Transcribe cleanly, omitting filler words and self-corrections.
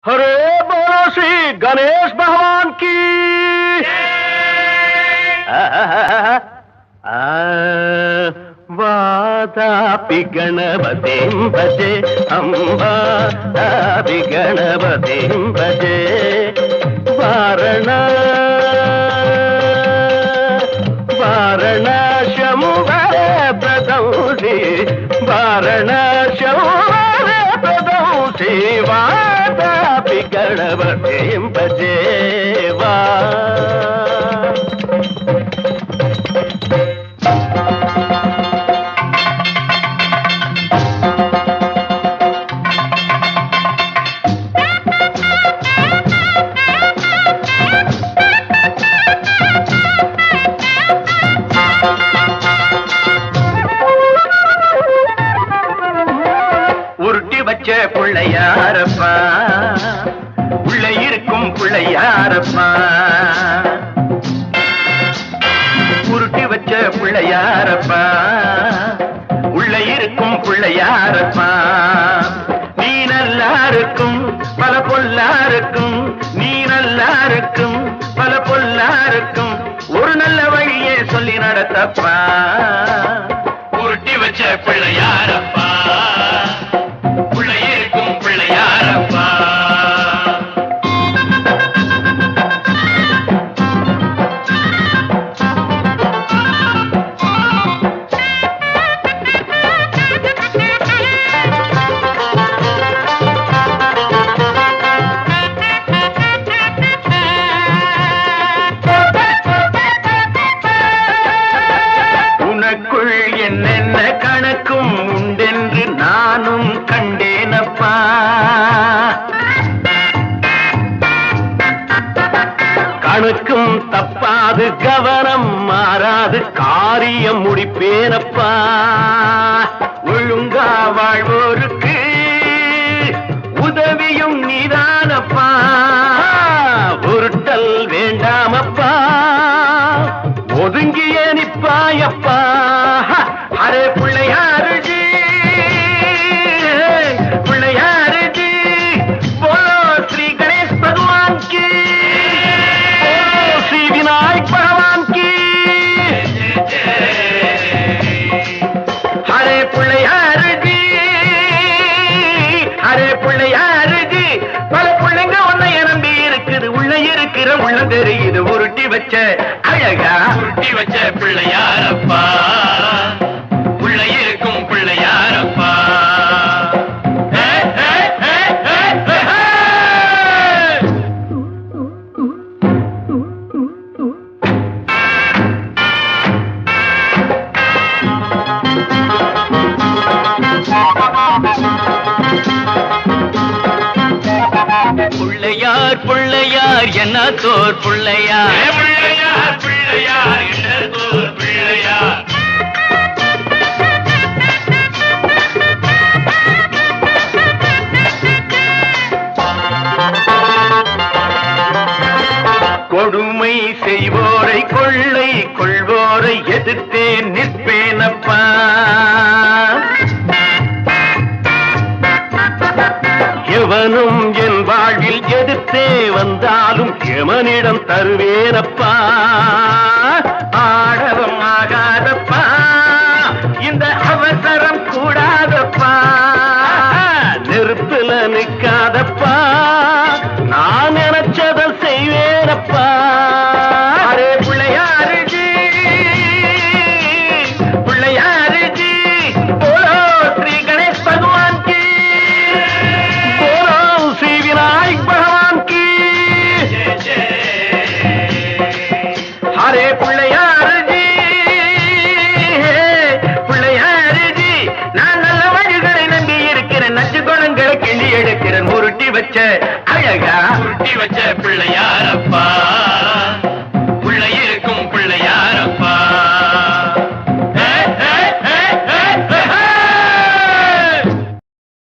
हरे बोलो श्री गणेश भगवान की। वादापि गणपतिं भजे अम्बापि गणपतिं भजे वारणास्यं वरप्रदंसि वारणास्यं वरप्रदंसि वादापि गणपतिं भजे वा। வச்ச பிள்ளையாரப்பா உள்ள இருக்கும் பிள்ளையாரப்பா உருட்டி வச்ச பிள்ளையாரப்பா உள்ள இருக்கும் பிள்ளையாரப்பா நீ நல்லா இருக்கும் பல பொல்லா இருக்கும் நீ நல்லா இருக்கும் பல பொல்லா இருக்கும் ஒரு நல்ல வழியே சொல்லி நடத்தப்பா உருட்டி வச்ச பிள்ளையாரப்பா என்னென்ன கணக்கும் உண்டென்று நானும் கண்டேனப்பா கணக்கும் தப்பாது கவனம் மாறாது காரியம் முடிப்பேனப்பா ஒழுங்கா வாழ்வோருக்கு உதவியும் நீதானப்பா உருட்டல் வேண்டாமப்பா ஒதுங்கிய நிப்பாயப்பா அரே பிள்ளையாருஜி பிள்ளையாருஜி बोलो श्री गणेश भगवान की बोलो श्री विनायक भगवान की हरे பிள்ளையாருஜி हरे பிள்ளையாருஜி பல பிள்ளைங்க உன்னை நம்பி இருக்குது உள்ள இருக்கிற உள்ள தெரியுது உருட்டி வச்ச அழகா உருட்டி வச்ச பிள்ளையாரப்பா உள்ள இருக்கும் பிள்ளையாரப்பா பிள்ளையார் பிள்ளையார் என்ன தோர் பிள்ளையார் பிள்ளையார் பிள்ளையார் என்ன தோர் பிள்ளையார் கொடுமை செய்வோரை கொள்ளை கொள்வோரை எதிர்த்தே நிற்பேனப்பா எவனும் என் வாழ்வில் எதிர்த்தே வந்தாலும் எமனிடம் தருவேனப்பா ஆடவம் ஆகாதப்பா இந்த அவசரம் கூடாதப்பா நெருப்புல நிற்காதப்பா நான் நினைச்சத செய்வேனப்பா அரே பிள்ளையாருஜி பிள்ளையாருஜி போலோ ஸ்ரீ கணேஷ் பகவான் की विनायक भगवान की हरे பிள்ளையாருஜி பிள்ளையாருஜி நான் நல்ல வழிகளை நம்பி இருக்கிறேன் நச்சு குணங்களை கிள்ளி எடுக்கிறேன் உருட்டி வச்ச அழகா உருட்டி வச்ச பிள்ளையாரப்பா